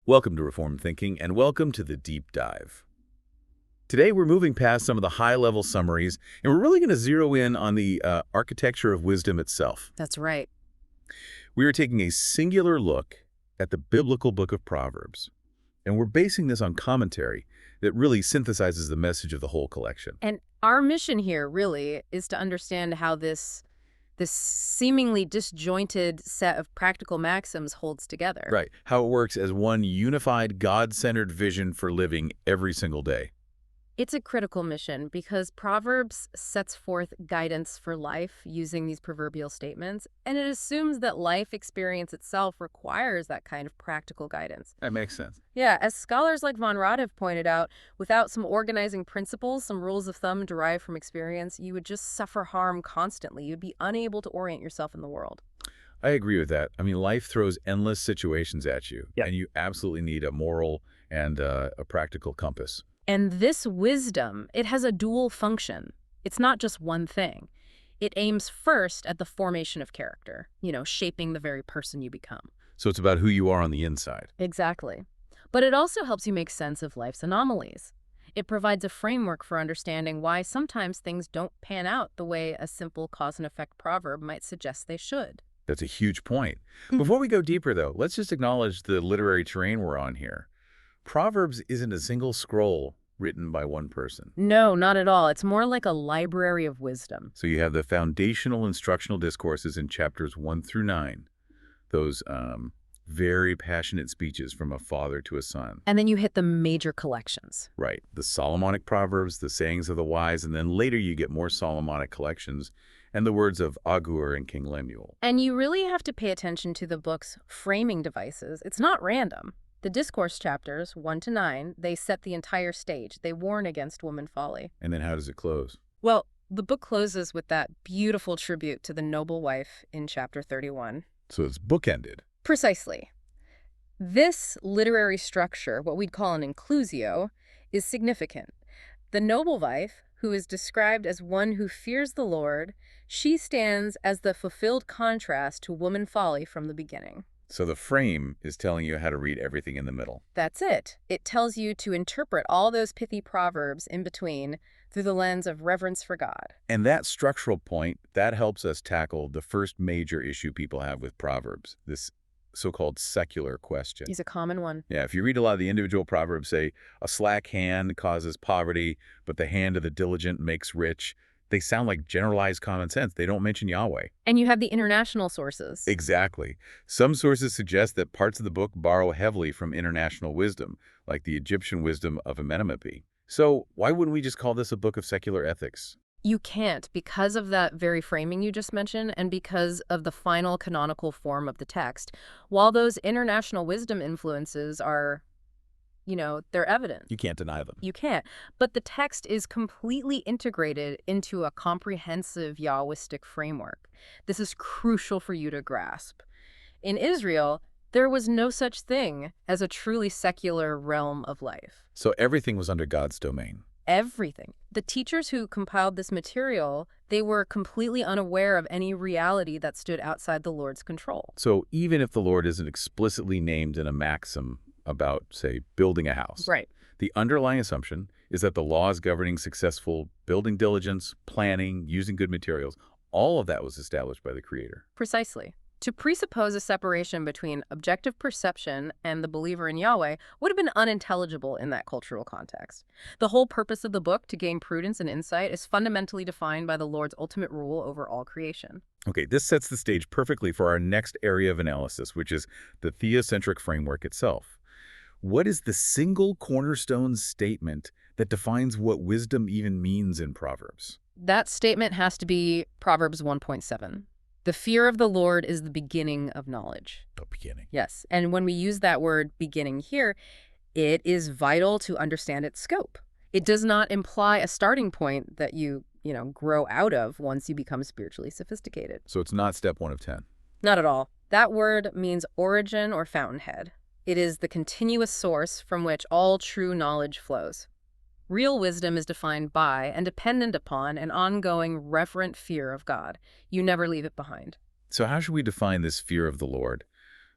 Welcome to Reformed Thinking, and welcome to the Deep Dive. Today, we're moving past some of the high-level summaries, and we're really going to zero in on the architecture of wisdom itself. That's right. We are taking a singular look at the biblical book of Proverbs, and we're basing this on commentary that really synthesizes the message of the whole collection. And our mission here, really, is to understand how this seemingly disjointed set of practical maxims holds together. Right. How it works as one unified, God-centered vision for living every single day. It's a critical mission because Proverbs sets forth guidance for life using these proverbial statements, and it assumes that life experience itself requires that kind of practical guidance. That makes sense. Yeah, as scholars like von Rad have pointed out, without some organizing principles, some rules of thumb derived from experience, you would just suffer harm constantly. You'd be unable to orient yourself in the world. I agree with that. I mean, life throws endless situations at you, and you absolutely need a moral and a practical compass. And this wisdom, it has a dual function. It's not just one thing. It aims first at the formation of character, shaping the very person you become. So it's about who you are on the inside. Exactly. But it also helps you make sense of life's anomalies. It provides a framework for understanding why sometimes things don't pan out the way a simple cause and effect proverb might suggest they should. That's a huge point. Before we go deeper, though, let's just acknowledge the literary terrain we're on here. Proverbs isn't a single scroll written by one person. No, not at all. It's more like a library of wisdom. So you have the foundational instructional discourses in chapters 1 through 9, those very passionate speeches from a father to a son. And then you hit the major collections. Right. The Solomonic Proverbs, the sayings of the wise, and then later you get more Solomonic collections and the words of Agur and King Lemuel. And you really have to pay attention to the book's framing devices. It's not random. The discourse chapters, 1 to 9, they set the entire stage. They warn against woman folly. And then how does it close? Well, the book closes with that beautiful tribute to the noble wife in chapter 31. So it's bookended. Precisely. This literary structure, what we'd call an inclusio, is significant. The noble wife, who is described as one who fears the Lord, she stands as the fulfilled contrast to woman folly from the beginning. So the frame is telling you how to read everything in the middle. That's it. It tells you to interpret all those pithy proverbs in between through the lens of reverence for God. And that structural point, that helps us tackle the first major issue people have with Proverbs, this so-called secular question. It's a common one. Yeah, if you read a lot of the individual Proverbs, say, a slack hand causes poverty, but the hand of the diligent makes rich. They sound like generalized common sense. They don't mention Yahweh. And you have the international sources. Exactly. Some sources suggest that parts of the book borrow heavily from international wisdom, like the Egyptian wisdom of Amenemope. So why wouldn't we just call this a book of secular ethics? You can't because of that very framing you just mentioned and because of the final canonical form of the text. While those international wisdom influences are, they're evident. You can't deny them. You can't. But the text is completely integrated into a comprehensive Yahwistic framework. This is crucial for you to grasp. In Israel, there was no such thing as a truly secular realm of life. So everything was under God's domain. Everything. The teachers who compiled this material, they were completely unaware of any reality that stood outside the Lord's control. So even if the Lord isn't explicitly named in a maxim about, say, building a house, right, the underlying assumption is that the laws governing successful building diligence, planning, using good materials, all of that was established by the Creator. Precisely. To presuppose a separation between objective perception and the believer in Yahweh would have been unintelligible in that cultural context. The whole purpose of the book, to gain prudence and insight, is fundamentally defined by the Lord's ultimate rule over all creation. Okay, this sets the stage perfectly for our next area of analysis, which is the theocentric framework itself. What is the single cornerstone statement that defines what wisdom even means in Proverbs? That statement has to be Proverbs 1.7. The fear of the Lord is the beginning of knowledge. The beginning. Yes, and when we use that word beginning here, it is vital to understand its scope. It does not imply a starting point that you grow out of once you become spiritually sophisticated. So it's not step 1 of 10. Not at all. That word means origin or fountainhead. It is the continuous source from which all true knowledge flows. Real wisdom is defined by and dependent upon an ongoing reverent fear of God. You never leave it behind. So how should we define this fear of the Lord?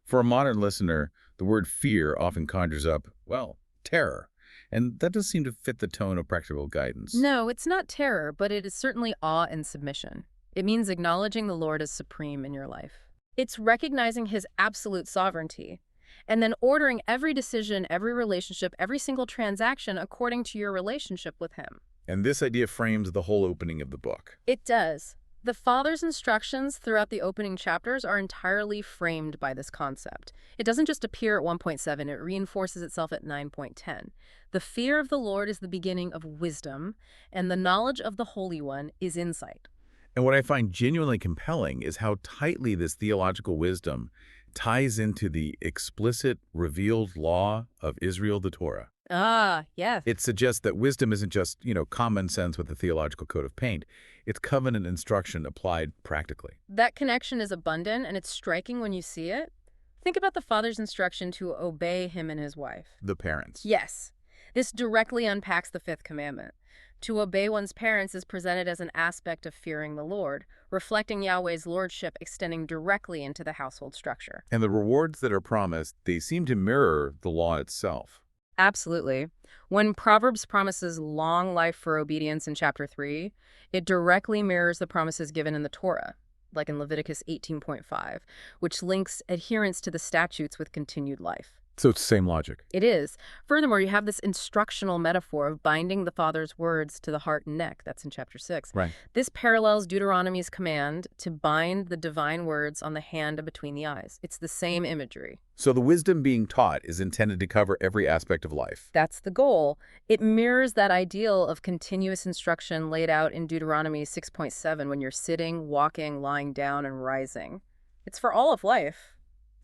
For a modern listener, the The word fear often conjures up, well, terror. And that does seem to fit the tone of practical guidance. No, it's not terror, but it is certainly awe and submission. It means acknowledging the Lord as supreme in your life. It's recognizing his absolute sovereignty, and then ordering every decision, every relationship, every single transaction according to your relationship with him. And this idea frames the whole opening of the book. It does. The Father's instructions throughout the opening chapters are entirely framed by this concept. It doesn't just appear at 1.7, it reinforces itself at 9.10. The fear of the Lord is the beginning of wisdom, and the knowledge of the Holy One is insight. And what I find genuinely compelling is how tightly this theological wisdom ties into the explicit, revealed law of Israel, the Torah. Ah, yes. It suggests that wisdom isn't just, common sense with a theological coat of paint. It's covenant instruction applied practically. That connection is abundant, and it's striking when you see it. Think about the Father's instruction to obey him and his wife. The parents. Yes. This directly unpacks the fifth commandment. To obey one's parents is presented as an aspect of fearing the Lord, reflecting Yahweh's lordship extending directly into the household structure. And the rewards that are promised, they seem to mirror the law itself. Absolutely. When Proverbs promises long life for obedience in chapter 3, it directly mirrors the promises given in the Torah, like in Leviticus 18.5, which links adherence to the statutes with continued life. So it's the same logic. It is. Furthermore, you have this instructional metaphor of binding the Father's words to the heart and neck. That's in chapter 6. Right. This parallels Deuteronomy's command to bind the divine words on the hand and between the eyes. It's the same imagery. So the wisdom being taught is intended to cover every aspect of life. That's the goal. It mirrors that ideal of continuous instruction laid out in Deuteronomy 6.7 when you're sitting, walking, lying down, and rising. It's for all of life.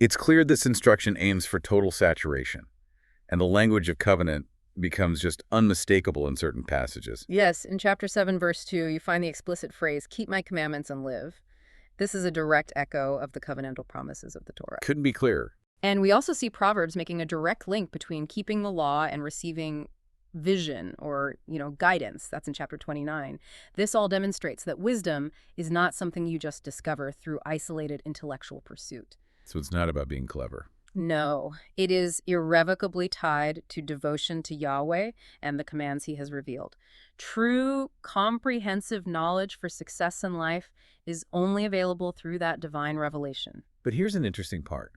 It's clear this instruction aims for total saturation, and the language of covenant becomes just unmistakable in certain passages. Yes, in chapter 7, verse 2, you find the explicit phrase, "Keep my commandments and live." This is a direct echo of the covenantal promises of the Torah. Couldn't be clearer. And we also see Proverbs making a direct link between keeping the law and receiving vision or, guidance. That's in chapter 29. This all demonstrates that wisdom is not something you just discover through isolated intellectual pursuit. So it's not about being clever. No, it is irrevocably tied to devotion to Yahweh and the commands he has revealed. True, comprehensive knowledge for success in life is only available through that divine revelation. But here's an interesting part.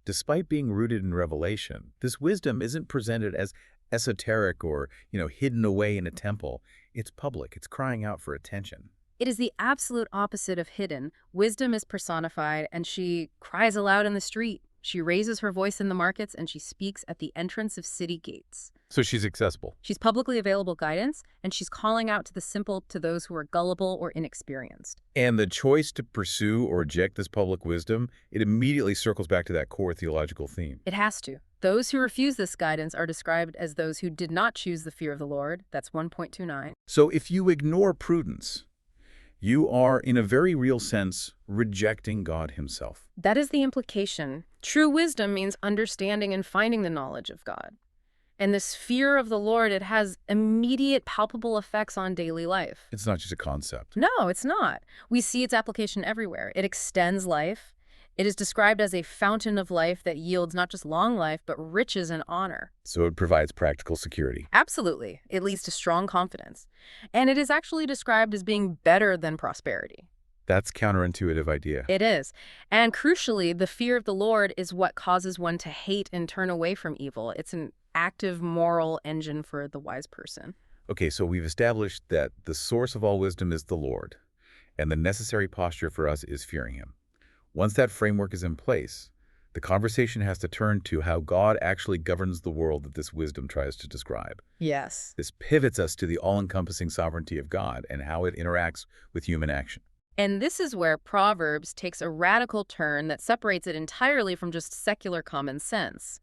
Despite being rooted in revelation, this wisdom isn't presented as esoteric or, hidden away in a temple. It's public. It's crying out for attention. It is the absolute opposite of hidden. Wisdom is personified, and she cries aloud in the street. She raises her voice in the markets, and she speaks at the entrance of city gates. So she's accessible. She's publicly available guidance, and she's calling out to the simple, to those who are gullible or inexperienced. And the choice to pursue or reject this public wisdom, it immediately circles back to that core theological theme. It has to. Those who refuse this guidance are described as those who did not choose the fear of the Lord. That's 1.29. So if you ignore prudence, you are, in a very real sense, rejecting God himself. That is the implication. True wisdom means understanding and finding the knowledge of God. And this fear of the Lord, it has immediate, palpable effects on daily life. It's not just a concept. No, it's not. We see its application everywhere. It extends life. It is described as a fountain of life that yields not just long life, but riches and honor. So it provides practical security. Absolutely. It leads to strong confidence. And it is actually described as being better than prosperity. That's counterintuitive idea. It is. And crucially, the fear of the Lord is what causes one to hate and turn away from evil. It's an active moral engine for the wise person. Okay, so we've established that the source of all wisdom is the Lord, and the necessary posture for us is fearing him. Once that framework is in place, the conversation has to turn to how God actually governs the world that this wisdom tries to describe. Yes. This pivots us to the all-encompassing sovereignty of God and how it interacts with human action. And this is where Proverbs takes a radical turn that separates it entirely from just secular common sense.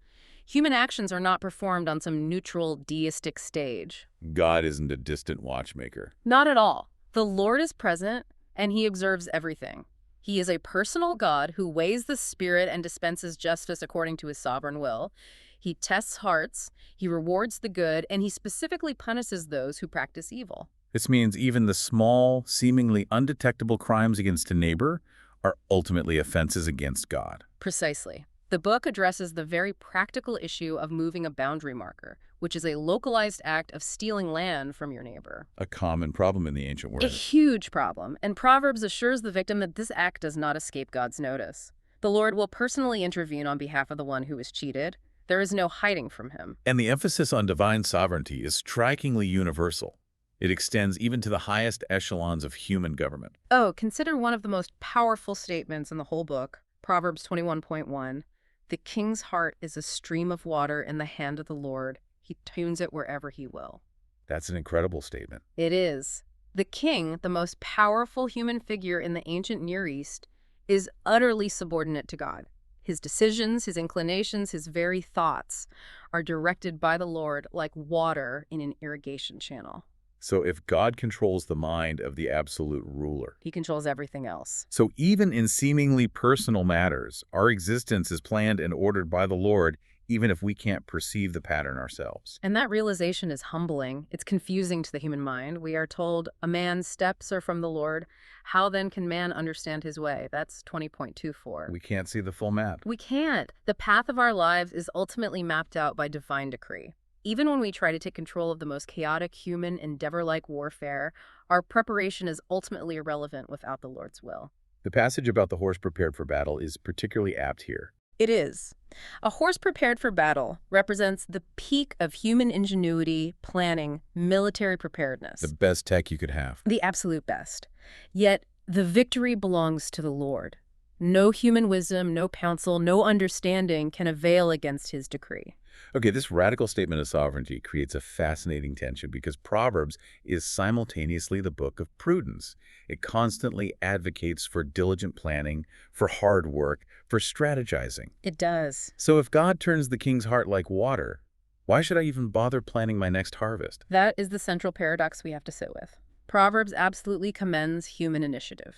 Human actions are not performed on some neutral deistic stage. God isn't a distant watchmaker. Not at all. The Lord is present, and he observes everything. He is a personal God who weighs the spirit and dispenses justice according to his sovereign will. He tests hearts, he rewards the good, and he specifically punishes those who practice evil. This means even the small, seemingly undetectable crimes against a neighbor are ultimately offenses against God. Precisely. The book addresses the very practical issue of moving a boundary marker, which is a localized act of stealing land from your neighbor. A common problem in the ancient A world. huge problem, and Proverbs assures the victim that this act does not escape God's notice. The Lord will personally intervene on behalf of the one who is cheated. There is no hiding from him. And the emphasis on divine sovereignty is strikingly universal. It extends even to the highest echelons of human government. Oh, consider one of the most powerful statements in the whole book, Proverbs 21:1. The king's heart is a stream of water in the hand of the Lord. He tunes it wherever he will. That's an incredible statement. It is. The king, the most powerful human figure in the ancient Near East, is utterly subordinate to God. His decisions, his inclinations, his very thoughts are directed by the Lord like water in an irrigation channel. So if God controls the mind of the absolute ruler, He controls everything else. so even in seemingly personal matters, our existence is planned and ordered by the Lord, even if we can't perceive the pattern ourselves. And that realization is humbling. It's confusing to the human mind. We are told a man's steps are from the Lord. How then can man understand his way? That's 20.24. We can't see the full map. We can't. The path of our lives is ultimately mapped out by divine decree. Even when we try to take control of the most chaotic human endeavor-like warfare, our preparation is ultimately irrelevant without the Lord's will. The passage about the horse prepared for battle is particularly apt here. It is. A horse prepared for battle represents the peak of human ingenuity, planning, military preparedness. The best tech you could have. The absolute best. Yet, the victory belongs to the Lord. No human wisdom, no counsel, no understanding can avail against his decree. Okay, this radical statement of sovereignty creates a fascinating tension because Proverbs is simultaneously the book of prudence. It constantly advocates for diligent planning, for hard work, for strategizing. It does. So if God turns the king's heart like water, why should I even bother planning my next harvest? That is the central paradox we have to sit with. Proverbs absolutely commends human initiative.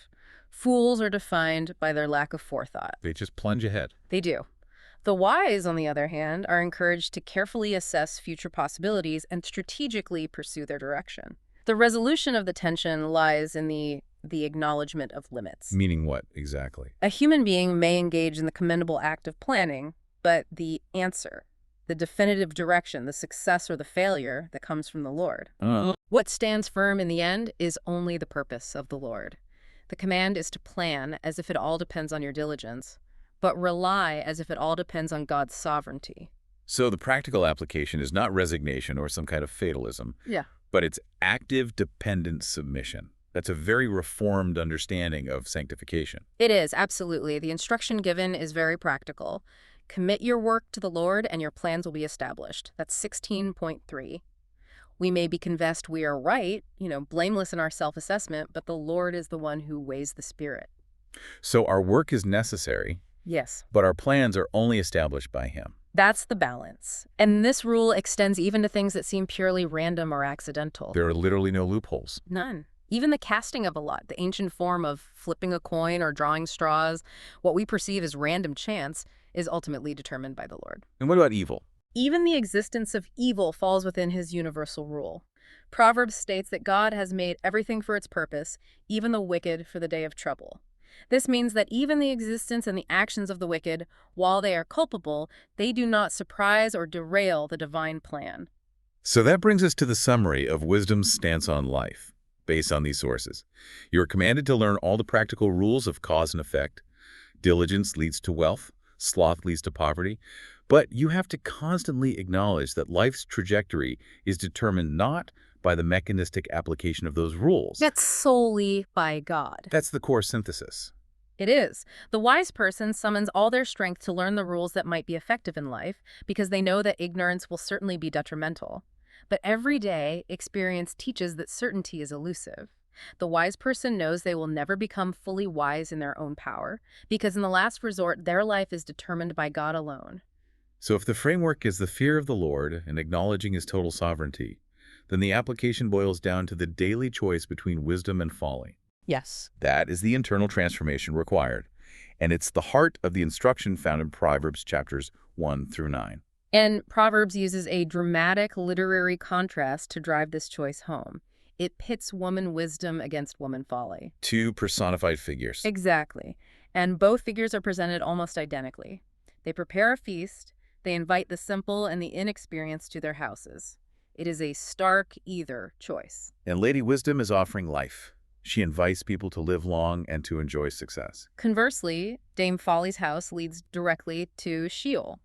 Fools are defined by their lack of forethought. They just plunge ahead. They do. The wise, on the other hand, are encouraged to carefully assess future possibilities and strategically pursue their direction. The resolution of the tension lies in the acknowledgement of limits. Meaning what, exactly? A human being may engage in the commendable act of planning, but the answer, the definitive direction, the success or the failure that comes from the Lord. What stands firm in the end is only the purpose of the Lord. The command is to plan as if it all depends on your diligence, but rely as if it all depends on God's sovereignty. So the practical application is not resignation or some kind of fatalism, Yeah. but it's active dependent submission. That's a very reformed understanding of sanctification. It is, absolutely. The instruction given is very practical. Commit your work to the Lord and your plans will be established. That's 16.3. We may be convinced we are right, blameless in our self-assessment, but the Lord is the one who weighs the spirit. So our work is necessary, Yes. but our plans are only established by Him. That's the balance. And this rule extends even to things that seem purely random or accidental. There are literally no loopholes. None. Even the casting of a lot, the ancient form of flipping a coin or drawing straws, what we perceive as random chance, is ultimately determined by the Lord. And what about evil? Even the existence of evil falls within his universal rule. Proverbs states that God has made everything for its purpose, even the wicked for the day of trouble. This means that even the existence and the actions of the wicked, while they are culpable, they do not surprise or derail the divine plan. So that brings us to the summary of wisdom's stance on life, based on these sources. You are commanded to learn all the practical rules of cause and effect. Diligence leads to wealth, sloth leads to poverty, but you have to constantly acknowledge that life's trajectory is determined not by the mechanistic application of those rules. That's solely by God. That's the core synthesis. It is. The wise person summons all their strength to learn the rules that might be effective in life because they know that ignorance will certainly be detrimental. But every day, experience teaches that certainty is elusive. The wise person knows they will never become fully wise in their own power because in the last resort, their life is determined by God alone. So if the framework is the fear of the Lord and acknowledging His total sovereignty, then the application boils down to the daily choice between wisdom and folly. Yes. That is the internal transformation required, and it's the heart of the instruction found in Proverbs chapters 1 through 9. And Proverbs uses a dramatic literary contrast to drive this choice home. It pits woman wisdom against woman folly. Two personified figures. Exactly. And both figures are presented almost identically. They prepare a feast. They invite the simple and the inexperienced to their houses. It is a stark either choice. And Lady Wisdom is offering life. She invites people to live long and to enjoy success. Conversely, Dame Folly's house leads directly to Sheol.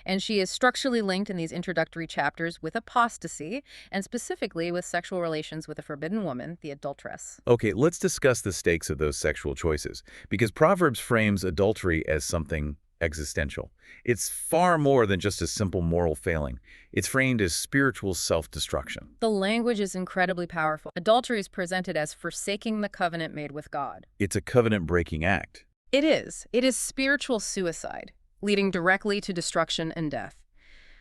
And she is structurally linked in these introductory chapters with apostasy, and specifically with sexual relations with a forbidden woman, the adulteress. Okay, let's discuss the stakes of those sexual choices, because Proverbs frames adultery as something existential. It's far more than just a simple moral failing. It's framed as spiritual self-destruction. The language is incredibly powerful. Adultery is presented as forsaking the covenant made with God. It's a covenant-breaking act. It is. It is spiritual suicide, leading directly to destruction and death.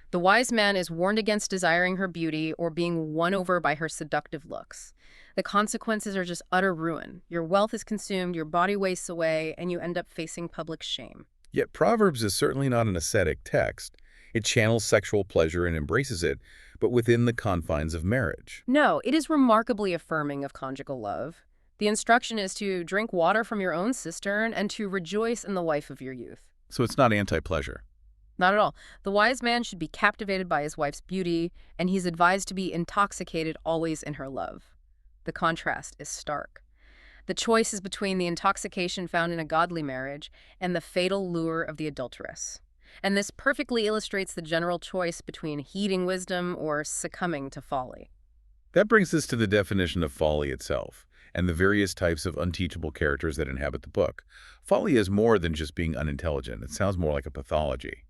The wise man is warned against desiring her beauty or being won over by her seductive looks. The consequences are just utter ruin. Your wealth is consumed, your body wastes away, and you end up facing public shame. Yet Proverbs is certainly not an ascetic text. It channels sexual pleasure and embraces it, but within the confines of marriage. No, it is remarkably affirming of conjugal love. The instruction is to drink water from your own cistern and to rejoice in the wife of your youth. So it's not anti-pleasure. Not at all. The wise man should be captivated by his wife's beauty, and he's advised to be intoxicated always in her love. The contrast is stark. The choice is between the intoxication found in a godly marriage and the fatal lure of the adulteress. And this perfectly illustrates the general choice between heeding wisdom or succumbing to folly. That brings us to the definition of folly itself, and the various types of unteachable characters that inhabit the book. Folly is more than just being unintelligent. It sounds more like a pathology.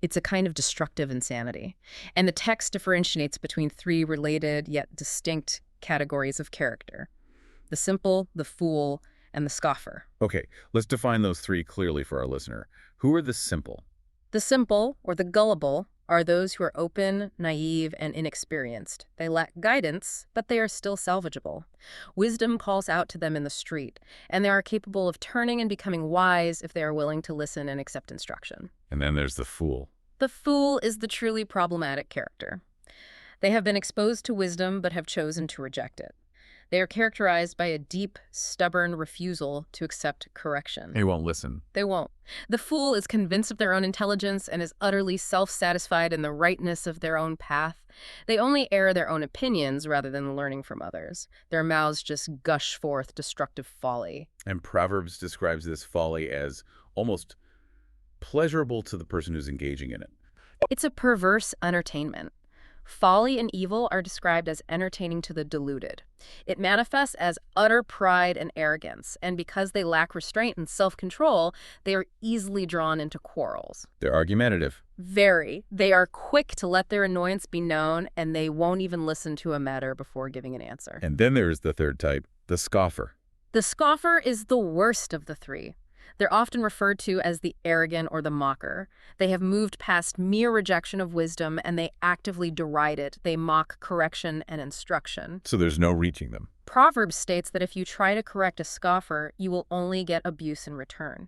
It's a kind of destructive insanity. And the text differentiates between three related yet distinct categories of character: the simple, the fool, and the scoffer. Okay, let's define those three clearly for our listener. Who are the simple? The simple, or the gullible, are those who are open, naive, and inexperienced. They lack guidance, but they are still salvageable. Wisdom calls out to them in the street, and they are capable of turning and becoming wise if they are willing to listen and accept instruction. And then there's the fool. The fool is the truly problematic character. They have been exposed to wisdom but have chosen to reject it. They are characterized by a deep, stubborn refusal to accept correction. They won't listen. They won't. The fool is convinced of their own intelligence and is utterly self-satisfied in the rightness of their own path. They only air their own opinions rather than learning from others. Their mouths just gush forth destructive folly. And Proverbs describes this folly as almost pleasurable to the person who's engaging in it. It's a perverse entertainment. Folly and evil are described as entertaining to the deluded. It manifests as utter pride and arrogance, and because they lack restraint and self-control, they are easily drawn into quarrels. They're argumentative. Very. They are quick to let their annoyance be known, and they won't even listen to a matter before giving an answer. And then there's the third type, the scoffer. The scoffer is the worst of the three. They're often referred to as the arrogant or the mocker. They have moved past mere rejection of wisdom, and they actively deride it. They mock correction and instruction. So there's no reaching them. Proverbs states that if you try to correct a scoffer, you will only get abuse in return.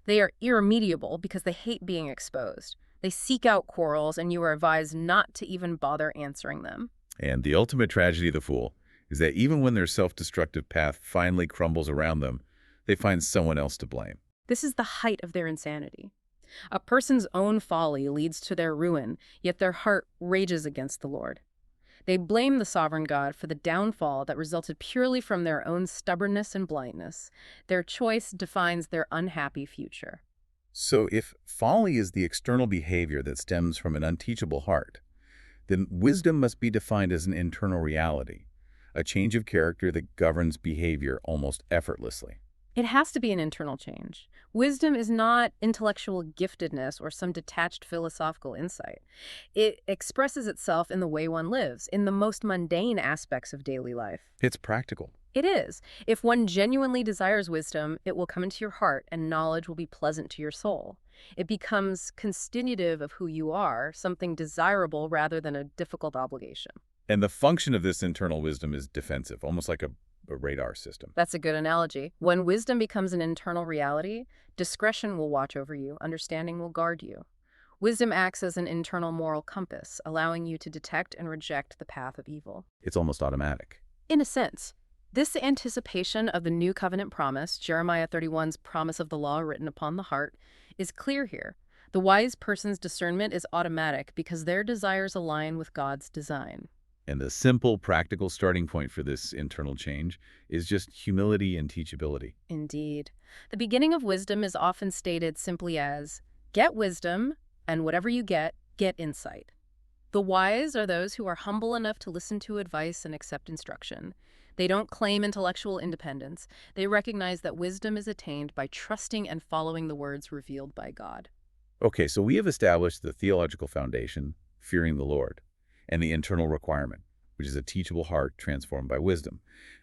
They are irremediable because they hate being exposed. They seek out quarrels, and you are advised not to even bother answering them. And the ultimate tragedy of the fool is that even when their self-destructive path finally crumbles around them, they find someone else to blame. This is the height of their insanity. A person's own folly leads to their ruin, yet their heart rages against the Lord. They blame the sovereign God for the downfall that resulted purely from their own stubbornness and blindness. Their choice defines their unhappy future. So if folly is the external behavior that stems from an unteachable heart, then wisdom must be defined as an internal reality, a change of character that governs behavior almost effortlessly. It has to be an internal change. Wisdom is not intellectual giftedness or some detached philosophical insight. It expresses itself in the way one lives, in the most mundane aspects of daily life. It's practical. It is. If one genuinely desires wisdom, it will come into your heart and knowledge will be pleasant to your soul. It becomes constitutive of who you are, something desirable rather than a difficult obligation. And the function of this internal wisdom is defensive, almost like a radar system. That's a good analogy. When wisdom becomes an internal reality, discretion will watch over you, understanding will guard you. Wisdom acts as an internal moral compass, allowing you to detect and reject the path of evil. It's almost automatic. In a sense, this anticipation of the new covenant promise, Jeremiah 31's promise of the law written upon the heart, is clear here. The wise person's discernment is automatic because their desires align with God's design. And the simple, practical starting point for this internal change is just humility and teachability. Indeed. The beginning of wisdom is often stated simply as, get wisdom, and whatever you get insight. The wise are those who are humble enough to listen to advice and accept instruction. They don't claim intellectual independence. They recognize that wisdom is attained by trusting and following the words revealed by God. Okay, so we have established the theological foundation, fearing the Lord, and the internal requirement, which is a teachable heart transformed by wisdom.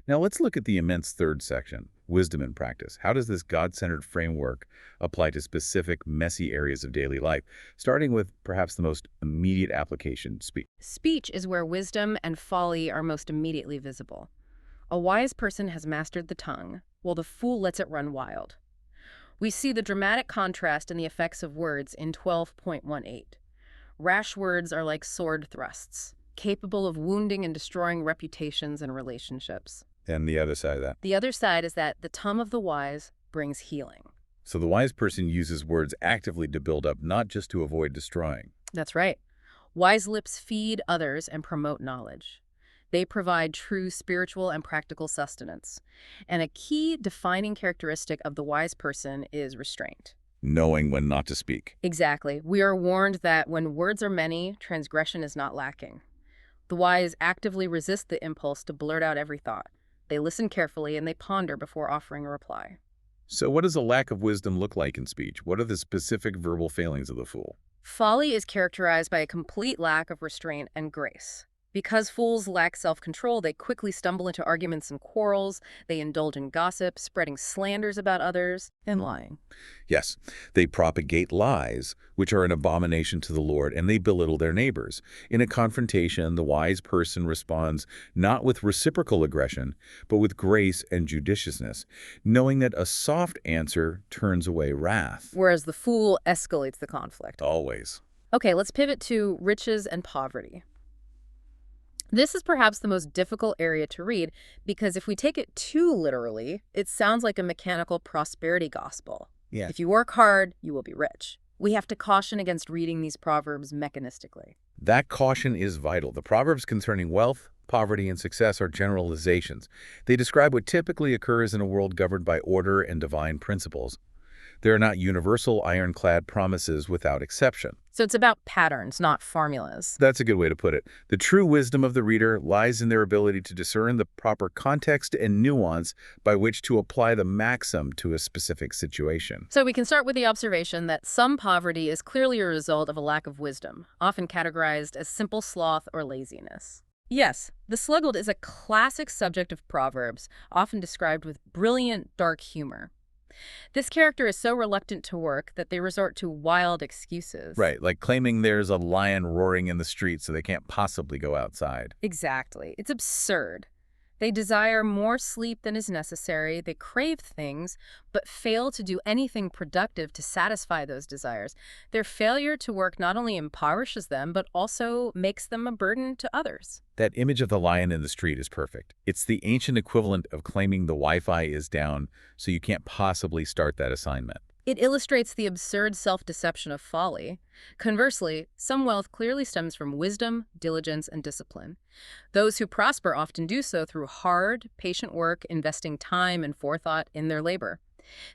Now let's look at the immense third section, wisdom in practice. How does this God-centered framework apply to specific, messy areas of daily life, starting with perhaps the most immediate application, speech? Speech is where wisdom and folly are most immediately visible. A wise person has mastered the tongue, while the fool lets it run wild. We see the dramatic contrast in the effects of words in 12.18. Rash words are like sword thrusts, capable of wounding and destroying reputations and relationships. And the other side of that. The other side is that the tongue of the wise brings healing. So the wise person uses words actively to build up, not just to avoid destroying. That's right. Wise lips feed others and promote knowledge. They provide true spiritual and practical sustenance. And a key defining characteristic of the wise person is restraint. Knowing when not to speak. Exactly. We are warned that when words are many, transgression is not lacking. The wise actively resist the impulse to blurt out every thought. They listen carefully and they ponder before offering a reply. So what does a lack of wisdom look like in speech? What are the specific verbal failings of the fool? Folly is characterized by a complete lack of restraint and grace. Because fools lack self-control, they quickly stumble into arguments and quarrels. They indulge in gossip, spreading slanders about others, and lying. Yes, they propagate lies, which are an abomination to the Lord, and they belittle their neighbors. In a confrontation, the wise person responds not with reciprocal aggression, but with grace and judiciousness, knowing that a soft answer turns away wrath. Whereas the fool escalates the conflict. Always. Okay, let's pivot to riches and poverty. This is perhaps the most difficult area to read because if we take it too literally, it sounds like a mechanical prosperity gospel. Yeah. If you work hard, you will be rich. We have to caution against reading these proverbs mechanistically. That caution is vital. The Proverbs concerning wealth, poverty, and success are generalizations. They describe what typically occurs in a world governed by order and divine principles. They are not universal, ironclad promises without exception. So it's about patterns, not formulas. That's a good way to put it. The true wisdom of the reader lies in their ability to discern the proper context and nuance by which to apply the maxim to a specific situation. So we can start with the observation that some poverty is clearly a result of a lack of wisdom, often categorized as simple sloth or laziness. Yes, the sluggard is a classic subject of Proverbs, often described with brilliant, dark humor. This character is so reluctant to work that they resort to wild excuses. Right, like claiming there's a lion roaring in the street so they can't possibly go outside. Exactly. It's absurd. They desire more sleep than is necessary. They crave things, but fail to do anything productive to satisfy those desires. Their failure to work not only impoverishes them, but also makes them a burden to others. That image of the lion in the street is perfect. It's the ancient equivalent of claiming the Wi-Fi is down, so you can't possibly start that assignment. It illustrates the absurd self-deception of folly. Conversely, some wealth clearly stems from wisdom, diligence, and discipline. Those who prosper often do so through hard, patient work, investing time and forethought in their labor.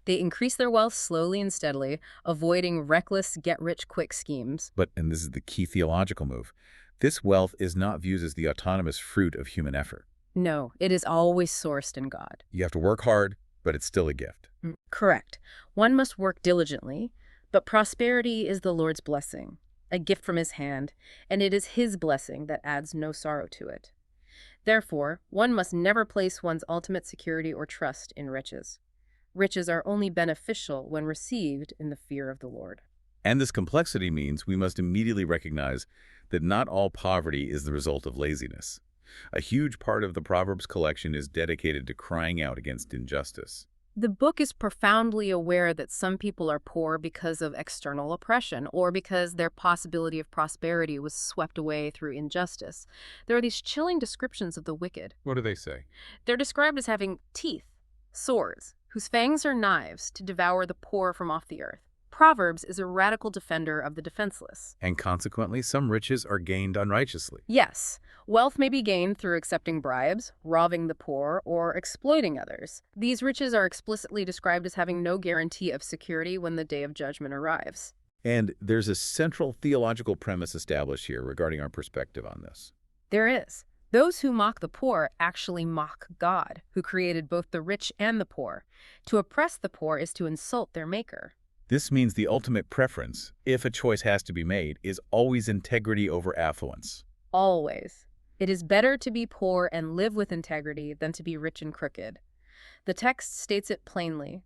They increase their wealth slowly and steadily, avoiding reckless, get-rich-quick schemes. But, and this is the key theological move, this wealth is not viewed as the autonomous fruit of human effort. No, it is always sourced in God. You have to work hard, but it's still a gift. Correct. One must work diligently, but prosperity is the Lord's blessing, a gift from His hand, and it is His blessing that adds no sorrow to it. Therefore, one must never place one's ultimate security or trust in riches. Riches are only beneficial when received in the fear of the Lord. And this complexity means we must immediately recognize that not all poverty is the result of laziness. A huge part of the Proverbs collection is dedicated to crying out against injustice. The book is profoundly aware that some people are poor because of external oppression or because their possibility of prosperity was swept away through injustice. There are these chilling descriptions of the wicked. What do they say? They're described as having teeth, swords, whose fangs are knives to devour the poor from off the earth. Proverbs is a radical defender of the defenseless. And consequently, some riches are gained unrighteously. Yes, wealth may be gained through accepting bribes, robbing the poor, or exploiting others. These riches are explicitly described as having no guarantee of security when the day of judgment arrives. And there's a central theological premise established here regarding our perspective on this. There is. Those who mock the poor actually mock God, who created both the rich and the poor. To oppress the poor is to insult their maker. This means the ultimate preference, if a choice has to be made, is always integrity over affluence. Always. It is better to be poor and live with integrity than to be rich and crooked. The text states it plainly.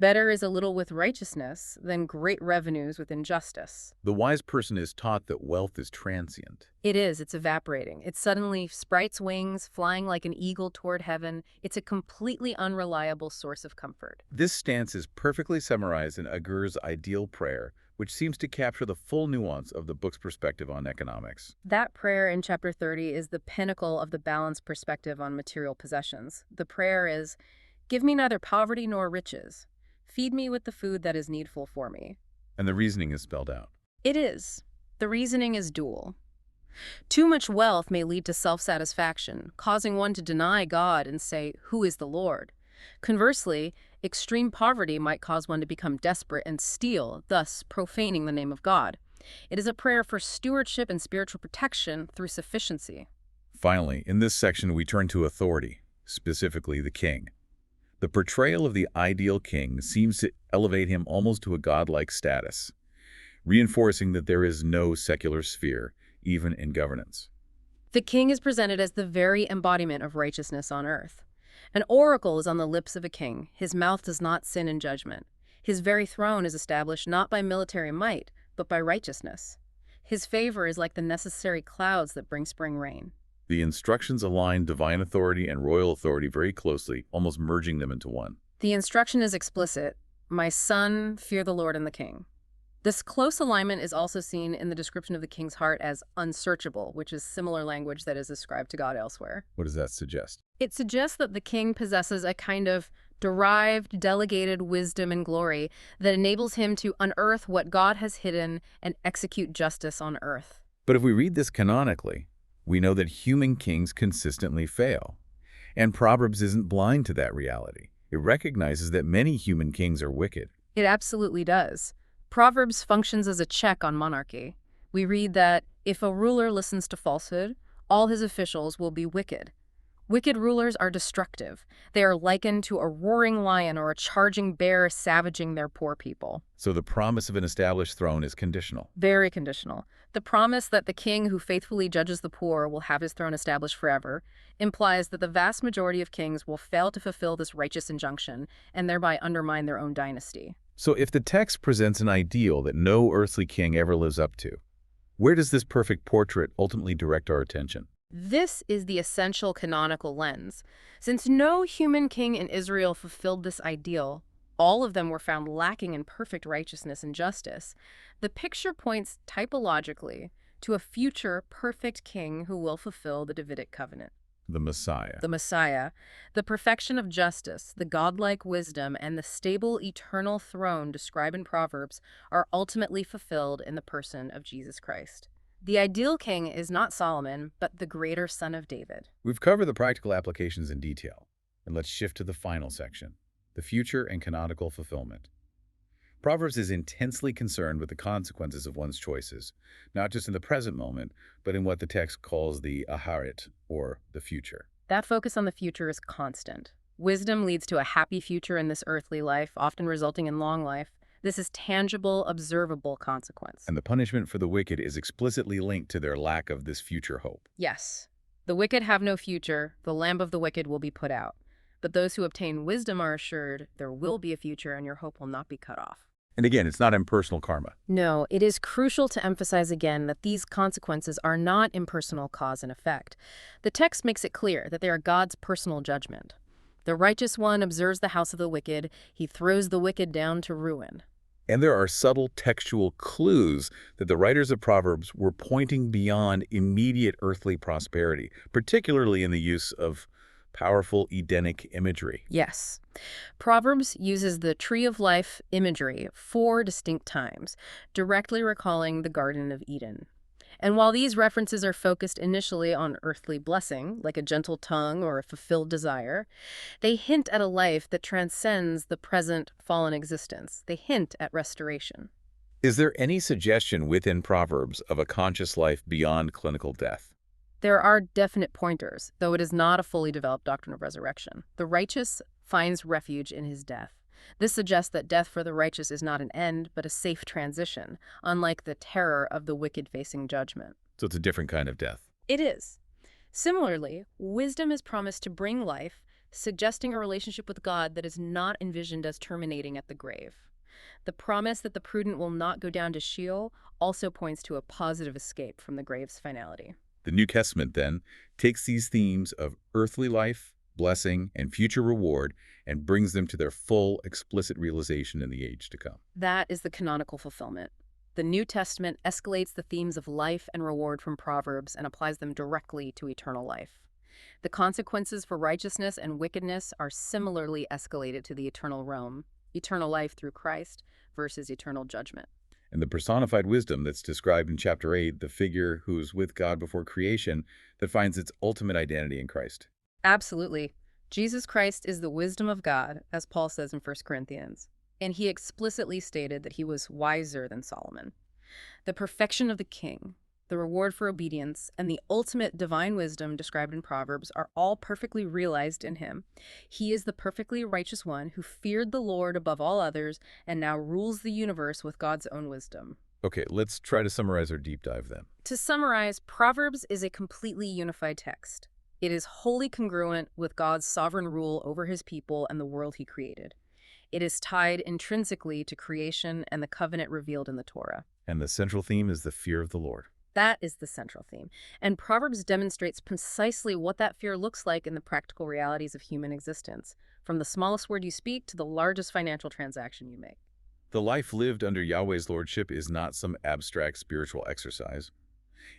Better is a little with righteousness than great revenues with injustice. The wise person is taught that wealth is transient. It is. It's evaporating. It suddenly sprites wings, flying like an eagle toward heaven. It's a completely unreliable source of comfort. This stance is perfectly summarized in Agur's ideal prayer, which seems to capture the full nuance of the book's perspective on economics. That prayer in chapter 30 is the pinnacle of the balanced perspective on material possessions. The prayer is, "Give me neither poverty nor riches. Feed me with the food that is needful for me." And the reasoning is spelled out. It is. The reasoning is dual. Too much wealth may lead to self-satisfaction, causing one to deny God and say, "Who is the Lord?" Conversely, extreme poverty might cause one to become desperate and steal, thus profaning the name of God. It is a prayer for stewardship and spiritual protection through sufficiency. Finally, in this section we turn to authority, specifically the king. The portrayal of the ideal king seems to elevate him almost to a godlike status, reinforcing that there is no secular sphere, even in governance. The king is presented as the very embodiment of righteousness on earth. An oracle is on the lips of a king. His mouth does not sin in judgment. His very throne is established not by military might, but by righteousness. His favor is like the necessary clouds that bring spring rain. The instructions align divine authority and royal authority very closely, almost merging them into one. The instruction is explicit. "My son, fear the Lord and the king." This close alignment is also seen in the description of the king's heart as unsearchable, which is similar language that is ascribed to God elsewhere. What does that suggest? It suggests that the king possesses a kind of derived, delegated wisdom and glory that enables him to unearth what God has hidden and execute justice on earth. But if we read this canonically, we know that human kings consistently fail. And Proverbs isn't blind to that reality. It recognizes that many human kings are wicked. It absolutely does. Proverbs functions as a check on monarchy. We read that if a ruler listens to falsehood, all his officials will be wicked. Wicked rulers are destructive. They are likened to a roaring lion or a charging bear savaging their poor people. So the promise of an established throne is conditional. Very conditional. The promise that the king who faithfully judges the poor will have his throne established forever implies that the vast majority of kings will fail to fulfill this righteous injunction and thereby undermine their own dynasty. So if the text presents an ideal that no earthly king ever lives up to, where does this perfect portrait ultimately direct our attention? This is the essential canonical lens. Since no human king in Israel fulfilled this ideal, all of them were found lacking in perfect righteousness and justice, the picture points typologically to a future perfect king who will fulfill the Davidic covenant. The Messiah. The Messiah, the perfection of justice, the godlike wisdom, and the stable eternal throne described in Proverbs are ultimately fulfilled in the person of Jesus Christ. The ideal king is not Solomon, but the greater son of David. We've covered the practical applications in detail, and let's shift to the final section, the future and canonical fulfillment. Proverbs is intensely concerned with the consequences of one's choices, not just in the present moment, but in what the text calls the aharit, or the future. That focus on the future is constant. Wisdom leads to a happy future in this earthly life, often resulting in long life. This is tangible, observable consequence. And the punishment for the wicked is explicitly linked to their lack of this future hope. Yes. The wicked have no future. The lamp of the wicked will be put out. But those who obtain wisdom are assured there will be a future and your hope will not be cut off. And again, it's not impersonal karma. No, it is crucial to emphasize again that these consequences are not impersonal cause and effect. The text makes it clear that they are God's personal judgment. The righteous one observes the house of the wicked. He throws the wicked down to ruin. And there are subtle textual clues that the writers of Proverbs were pointing beyond immediate earthly prosperity, particularly in the use of powerful Edenic imagery. Yes. Proverbs uses the tree of life imagery 4 distinct times, directly recalling the Garden of Eden. And while these references are focused initially on earthly blessing, like a gentle tongue or a fulfilled desire, they hint at a life that transcends the present fallen existence. They hint at restoration. Is there any suggestion within Proverbs of a conscious life beyond clinical death? There are definite pointers, though it is not a fully developed doctrine of resurrection. The righteous finds refuge in his death. This suggests that death for the righteous is not an end, but a safe transition, unlike the terror of the wicked facing judgment. So it's a different kind of death. It is. Similarly, wisdom is promised to bring life, suggesting a relationship with God that is not envisioned as terminating at the grave. The promise that the prudent will not go down to Sheol also points to a positive escape from the grave's finality. The New Testament, then, takes these themes of earthly life, blessing, and future reward and brings them to their full, explicit realization in the age to come. That is the canonical fulfillment. The New Testament escalates the themes of life and reward from Proverbs and applies them directly to eternal life. The consequences for righteousness and wickedness are similarly escalated to the eternal realm, eternal life through Christ versus eternal judgment. And the personified wisdom that's described in chapter 8, the figure who's with God before creation, that finds its ultimate identity in Christ. Absolutely. Jesus Christ is the wisdom of God, as Paul says in 1 Corinthians. And he explicitly stated that he was wiser than Solomon. The perfection of the king, the reward for obedience, and the ultimate divine wisdom described in Proverbs are all perfectly realized in him. He is the perfectly righteous one who feared the Lord above all others and now rules the universe with God's own wisdom. Okay, let's try to summarize our deep dive then. To summarize, Proverbs is a completely unified text. It is wholly congruent with God's sovereign rule over his people and the world he created. It is tied intrinsically to creation and the covenant revealed in the Torah. And the central theme is the fear of the Lord. That is the central theme. And Proverbs demonstrates precisely what that fear looks like in the practical realities of human existence, from the smallest word you speak to the largest financial transaction you make. The life lived under Yahweh's lordship is not some abstract spiritual exercise.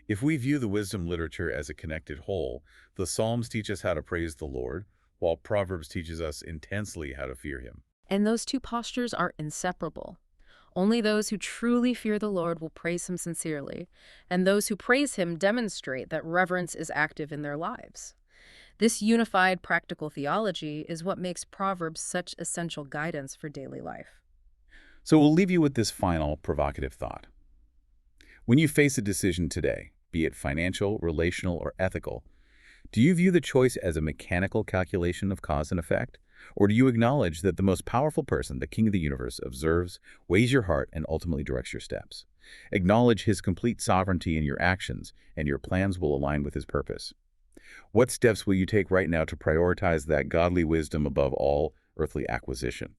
If we view the wisdom literature as a connected whole, the Psalms teach us how to praise the Lord, while Proverbs teaches us intensely how to fear him. And those two postures are inseparable. Only those who truly fear the Lord will praise him sincerely, and those who praise him demonstrate that reverence is active in their lives. This unified practical theology is what makes Proverbs such essential guidance for daily life. So we'll leave you with this final provocative thought. When you face a decision today, be it financial, relational, or ethical, do you view the choice as a mechanical calculation of cause and effect? Or do you acknowledge that the most powerful person, the King of the universe, observes, weighs your heart, and ultimately directs your steps? Acknowledge his complete sovereignty in your actions, and your plans will align with his purpose. What steps will you take right now to prioritize that godly wisdom above all earthly acquisition?